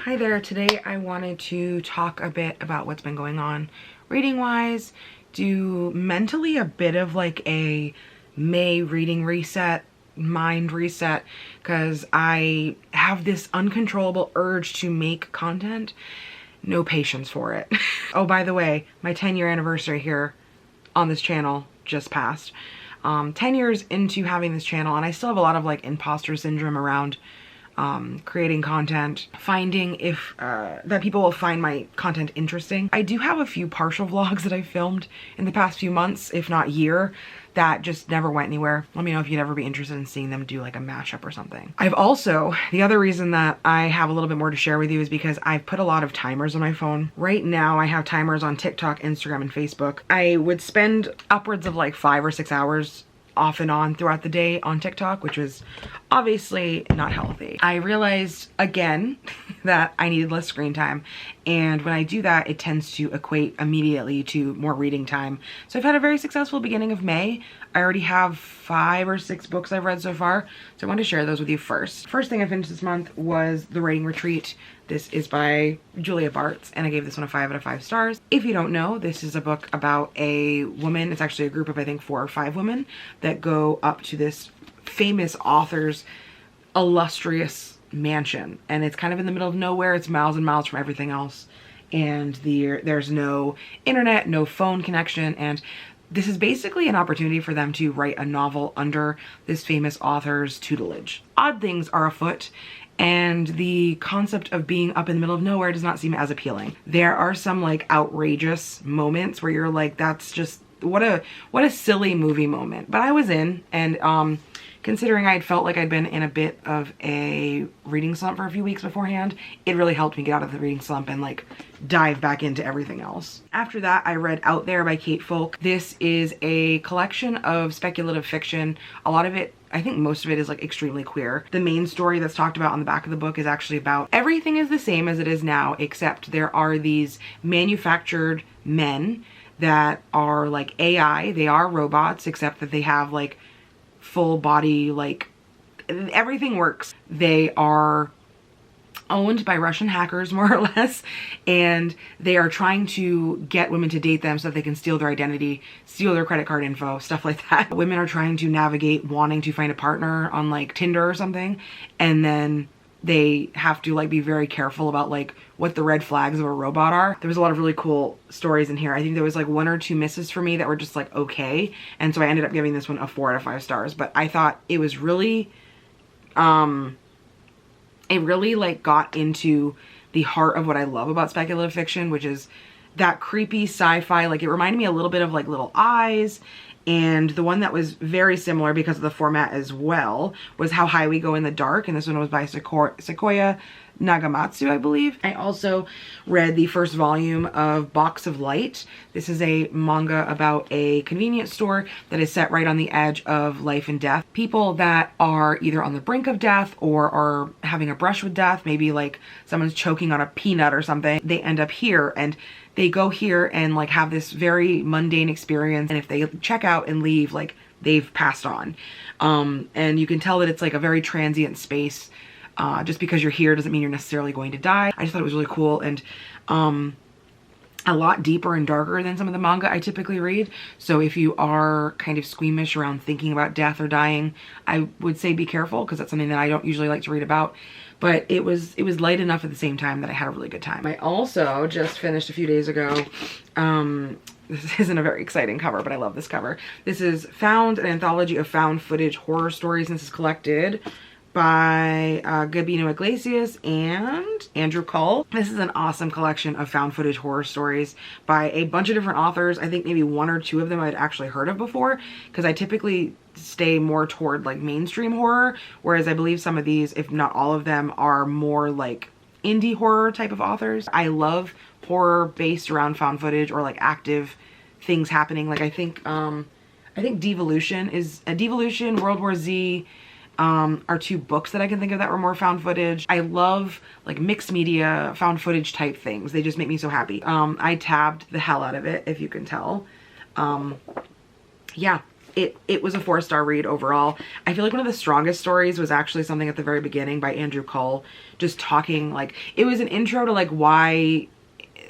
Hi there. Today I wanted to talk a bit about what's been going on reading wise, do mentally a bit of like a May reading reset, mind reset, because I have this uncontrollable urge to make content. No patience for it. Oh, by the way, my 10-year anniversary here on this channel just passed. 10 years into having this channel, and I still have a lot of like imposter syndrome around creating content, finding if that people will find my content interesting. I do have a few partial vlogs that I filmed in the past few months, if not year, that just never went anywhere. Let me know if you'd ever be interested in seeing them do like a mashup or something. I've also, the other reason that I have a little bit more to share with you is because I've put a lot of timers on my phone. Right now I have timers on TikTok, Instagram, and Facebook. I would spend upwards of like 5 or 6 hours off and on throughout the day on TikTok, which was obviously not healthy. I realized again that I needed less screen time, and when I do that, it tends to equate immediately to more reading time. So I've had a very successful beginning of May. I already have 5 or 6 books I've read so far, so I want to share those with you first. First thing I finished this month was The Writing Retreat. This is by Julia Bartz, and I gave this one a 5 out of 5 stars. If you don't know, this is a book about a woman. It's actually a group of, I think, 4 or 5 women that go up to this famous author's illustrious mansion. And it's kind of in the middle of nowhere. It's miles and miles from everything else. And there's no internet, no phone connection. And this is basically an opportunity for them to write a novel under this famous author's tutelage. Odd things are afoot, and the concept of being up in the middle of nowhere does not seem as appealing. There are some like outrageous moments where you're like, that's just, what a silly movie moment. But I was in, and considering I'd felt like I'd been in a bit of a reading slump for a few weeks beforehand, it really helped me get out of the reading slump and like dive back into everything else. After that, I read Out There by Kate Folk. This is a collection of speculative fiction. A lot of it, I think most of it, is like extremely queer. The main story that's talked about on the back of the book is actually about everything is the same as it is now, except there are these manufactured men that are like AI. They are robots, except that they have like full body, like everything works. They are owned by Russian hackers, more or less, and they are trying to get women to date them so that they can steal their identity, steal their credit card info, stuff like that. Women are trying to navigate wanting to find a partner on like Tinder or something, and then they have to like be very careful about like what the red flags of a robot are. There was a lot of really cool stories in here. I think there was like 1 or 2 misses for me that were just like okay, and so I ended up giving this one a 4 out of 5 stars. But I thought it was really it really like got into the heart of what I love about speculative fiction, which is that creepy sci-fi. Like it reminded me a little bit of like Little Eyes, and the one that was very similar because of the format as well was How High We Go in the Dark, and this one was by Sequoia Nagamatsu, I believe. I also read the first volume of Box of Light. This is a manga about a convenience store that is set right on the edge of life and death. People that are either on the brink of death or are having a brush with death, maybe like someone's choking on a peanut or something, they end up here, and they go here and like have this very mundane experience, and if they check out and leave, like they've passed on. And you can tell that it's like a very transient space. Just because you're here doesn't mean you're necessarily going to die. I just thought it was really cool, and a lot deeper and darker than some of the manga I typically read. So if you are kind of squeamish around thinking about death or dying, I would say be careful, because that's something that I don't usually like to read about. But it was light enough at the same time that I had a really good time. I also just finished a few days ago, this isn't a very exciting cover, but I love this cover. This is an anthology of found footage horror stories, and this is collected by Gabino Iglesias and Andrew Cull. This is an awesome collection of found footage horror stories by a bunch of different authors. I think maybe 1 or 2 of them I'd actually heard of before, because I typically stay more toward like mainstream horror, whereas I believe some of these, if not all of them, are more like indie horror type of authors. I love horror based around found footage or like active things happening. Like I think Devolution, World War Z, are 2 books that I can think of that were more found footage. I love like mixed media found footage type things. They just make me so happy. I tabbed the hell out of it, if you can tell. Yeah, it was a 4-star read overall. I feel like one of the strongest stories was actually something at the very beginning by Andrew Cull, just talking, like, it was an intro to like why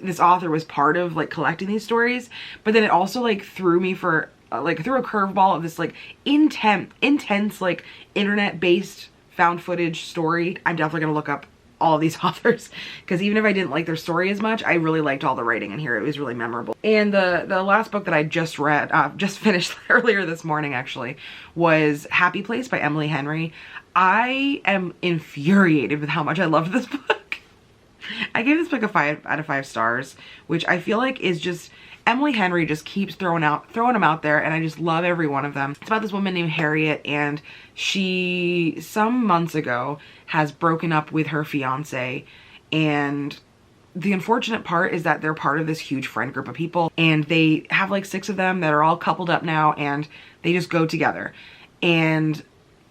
this author was part of like collecting these stories, but then it also like threw me for like threw a curveball of this like intense like internet based found footage story. I'm definitely gonna look up all of these authors, because even if I didn't like their story as much, I really liked all the writing in here. It was really memorable. And the last book that I just read, just finished earlier this morning actually, was Happy Place by Emily Henry. I am infuriated with how much I loved this book. I gave this book a 5 out of 5 stars, which I feel like is just, Emily Henry just keeps throwing them out there, and I just love every one of them. It's about this woman named Harriet, and she, some months ago, has broken up with her fiance, and the unfortunate part is that they're part of this huge friend group of people, and they have like 6 of them that are all coupled up now, and they just go together. And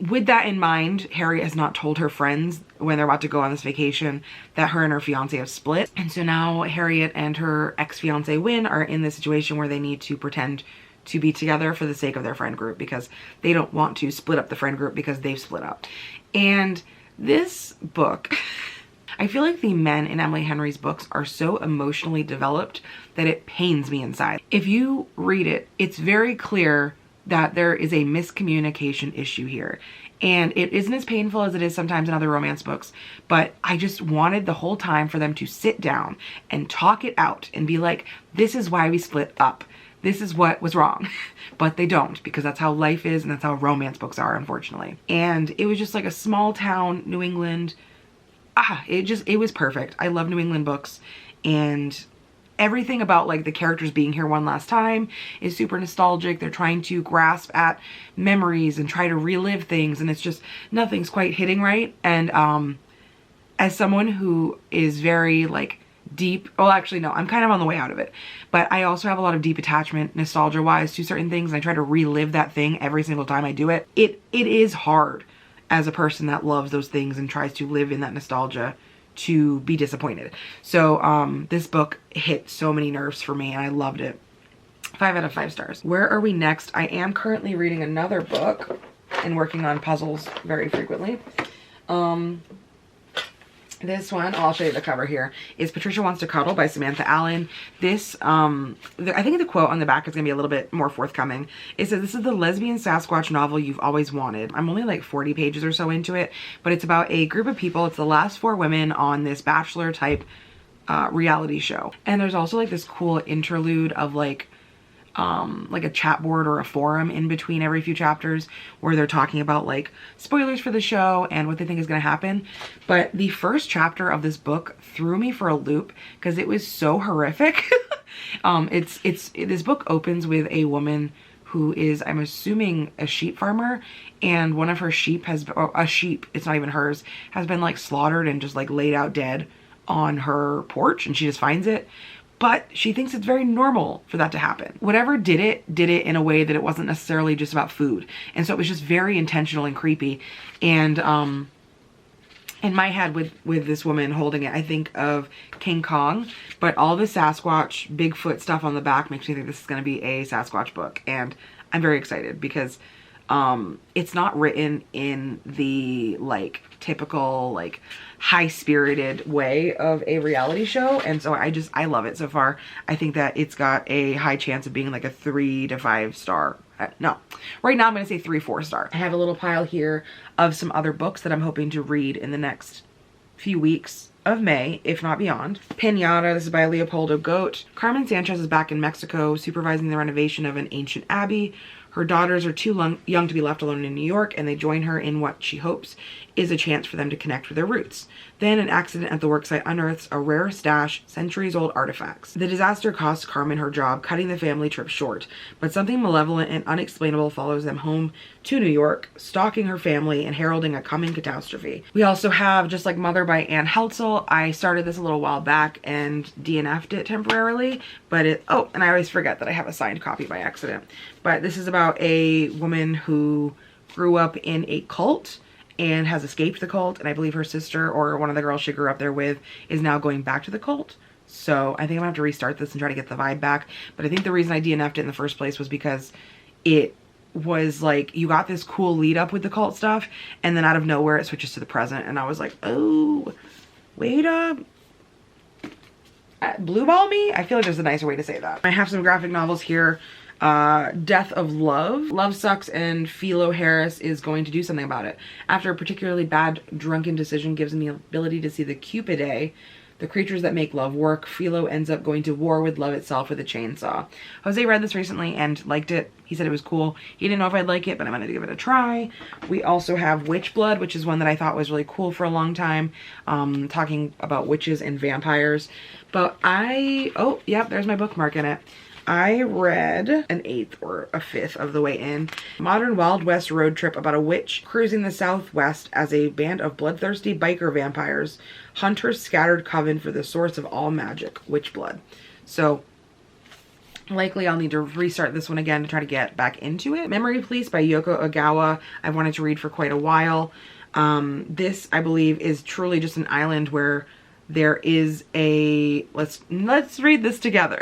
with that in mind, Harriet has not told her friends when they're about to go on this vacation that her and her fiance have split. And so now Harriet and her ex-fiance Wynn are in this situation where they need to pretend to be together for the sake of their friend group, because they don't want to split up the friend group because they've split up. And this book, I feel like the men in Emily Henry's books are so emotionally developed that it pains me inside. If you read it, it's very clear that there is a miscommunication issue here. And it isn't as painful as it is sometimes in other romance books, but I just wanted the whole time for them to sit down and talk it out and be like, this is why we split up. This is what was wrong. But they don't, because that's how life is and that's how romance books are, unfortunately. And it was just like a small town, New England. It was perfect. I love New England books, and everything about like the characters being here one last time is super nostalgic. They're trying to grasp at memories and try to relive things, and it's just, nothing's quite hitting right. And as someone who is very like deep, well actually no, I'm kind of on the way out of it, but I also have a lot of deep attachment nostalgia wise to certain things, and I try to relive that thing every single time I do it. It is hard as a person that loves those things and tries to live in that nostalgia to be disappointed. So this book hit so many nerves for me, and I loved it. 5 out of 5 stars. Where are we next? I am currently reading another book and working on puzzles very frequently. This one, I'll show you the cover here, is Patricia Wants to Cuddle by Samantha Allen. This, I think the quote on the back is going to be a little bit more forthcoming. It says, this is the lesbian Sasquatch novel you've always wanted. I'm only like 40 pages or so into it, but it's about a group of people. It's the last 4 women on this Bachelor type reality show. And there's also like this cool interlude of like a chat board or a forum in between every few chapters where they're talking about like spoilers for the show and what they think is going to happen. But the first chapter of this book threw me for a loop because it was so horrific. This book opens with a woman who is, I'm assuming, a sheep farmer, and one of her sheep it's not even hers, has been like slaughtered and just like laid out dead on her porch, and she just finds it. But she thinks it's very normal for that to happen. Whatever did it in a way that it wasn't necessarily just about food. And so it was just very intentional and creepy. And in my head with this woman holding it, I think of King Kong, but all the Sasquatch, Bigfoot stuff on the back makes me think this is going to be a Sasquatch book. And I'm very excited because it's not written in the like typical like high-spirited way of a reality show, and so I love it so far. I think that it's got a high chance of being like a 3 to 5 star. No, right now I'm gonna say 3-4 star. I have a little pile here of some other books that I'm hoping to read in the next few weeks of May, if not beyond. Pinata, this is by Leopoldo Goat. Carmen Sanchez is back in Mexico supervising the renovation of an ancient abbey. Her daughters are too young to be left alone in New York, and they join her in what she hopes is a chance for them to connect with their roots. Then an accident at the worksite unearths a rare stash, centuries-old artifacts. The disaster costs Carmen her job, cutting the family trip short, but something malevolent and unexplainable follows them home to New York, stalking her family and heralding a coming catastrophe. We also have Just Like Mother by Anne Heltzel. I started this a little while back and DNF'd it temporarily, but and I always forget that I have a signed copy by accident. But this is about a woman who grew up in a cult and has escaped the cult, and I believe her sister or one of the girls she grew up there with is now going back to the cult. So I think I'm gonna have to restart this and try to get the vibe back. But I think the reason I DNF'd it in the first place was because it was like, you got this cool lead up with the cult stuff, and then out of nowhere it switches to the present, and I was like, oh, wait up. Blue ball me? I feel like there's a nicer way to say that. I have some graphic novels here. Death of Love. Love sucks and Philo Harris is going to do something about it. After a particularly bad drunken decision gives him the ability to see the Cupidae, the creatures that make love work, Philo ends up going to war with love itself with a chainsaw. Jose read this recently and liked it. He said it was cool. He didn't know if I'd like it, but I'm going to give it a try. We also have Witch Blood, which is one that I thought was really cool for a long time, talking about witches and vampires. But oh, yep, there's my bookmark in it. I read an 1/8 or a 1/5 of the way in. Modern Wild West road trip about a witch cruising the Southwest as a band of bloodthirsty biker vampires hunt her scattered coven for the source of all magic, witch blood. So likely I'll need to restart this one again to try to get back into it. Memory Police by Yoko Ogawa. I've wanted to read for quite a while. This, I believe, is truly just an island where there is a... Let's read this together.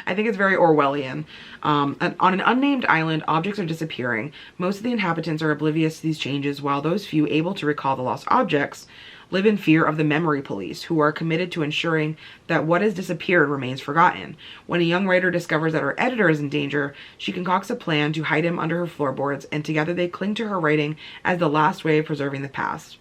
I think it's very Orwellian. On an unnamed island, objects are disappearing. Most of the inhabitants are oblivious to these changes, while those few able to recall the lost objects live in fear of the memory police, who are committed to ensuring that what has disappeared remains forgotten. When a young writer discovers that her editor is in danger, she concocts a plan to hide him under her floorboards, and together they cling to her writing as the last way of preserving the past.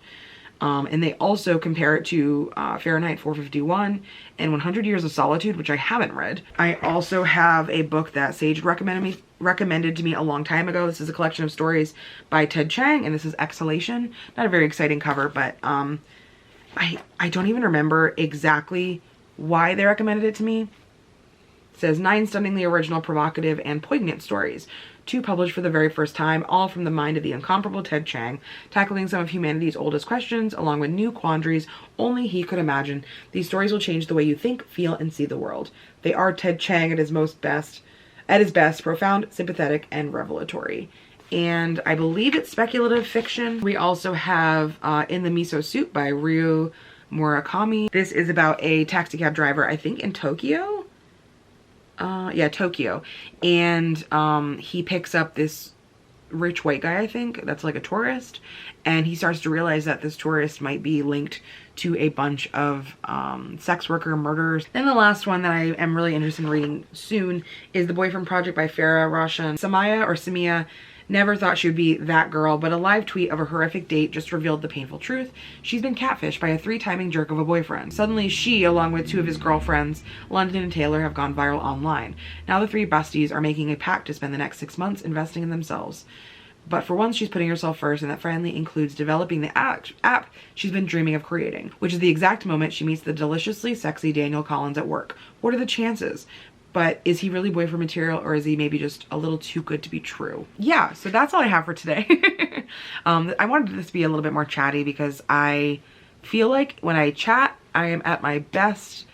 And they also compare it to Fahrenheit 451 and 100 Years of Solitude, which I haven't read. I also have a book that Sage recommended to me a long time ago. This is a collection of stories by Ted Chiang, and this is Exhalation. Not a very exciting cover, but I don't even remember exactly why they recommended it to me. It says 9 stunningly original, provocative, and poignant stories. 2 published for the very first time, all from the mind of the incomparable Ted Chiang, tackling some of humanity's oldest questions, along with new quandaries only he could imagine. These stories will change the way you think, feel, and see the world. They are Ted Chiang at his best, profound, sympathetic, and revelatory. And I believe it's speculative fiction. We also have In the Miso Soup by Ryu Murakami. This is about a taxi cab driver, I think in Tokyo. Yeah, Tokyo. And he picks up this rich white guy, I think, that's like a tourist. And he starts to realize that this tourist might be linked to a bunch of sex worker murders. Then the last one that I am really interested in reading soon is The Boyfriend Project by Farah Roshan. Samia never thought she would be that girl, but a live tweet of a horrific date just revealed the painful truth. She's been catfished by a 3-timing jerk of a boyfriend. Suddenly she, along with 2 of his girlfriends, London and Taylor, have gone viral online. Now the 3 besties are making a pact to spend the next 6 months investing in themselves. But for once, she's putting herself first, and that finally includes developing the app she's been dreaming of creating, which is the exact moment she meets the deliciously sexy Daniel Collins at work. What are the chances? But is he really boyfriend material, or is he maybe just a little too good to be true? Yeah, so that's all I have for today. I wanted this to be a little bit more chatty because I feel like when I chat, I am at my best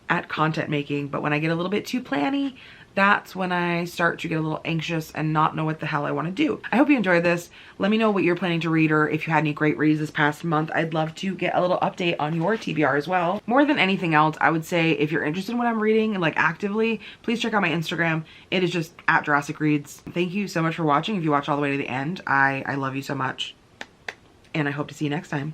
at content making, but when I get a little bit too planny, that's when I start to get a little anxious and not know what the hell I want to do. I hope you enjoyed this. Let me know what you're planning to read, or if you had any great reads this past month. I'd love to get a little update on your TBR as well. More than anything else, I would say if you're interested in what I'm reading, like actively, please check out my Instagram. It is just at Jurassic Reads. Thank you so much for watching. If you watch all the way to the end, I love you so much. And I hope to see you next time.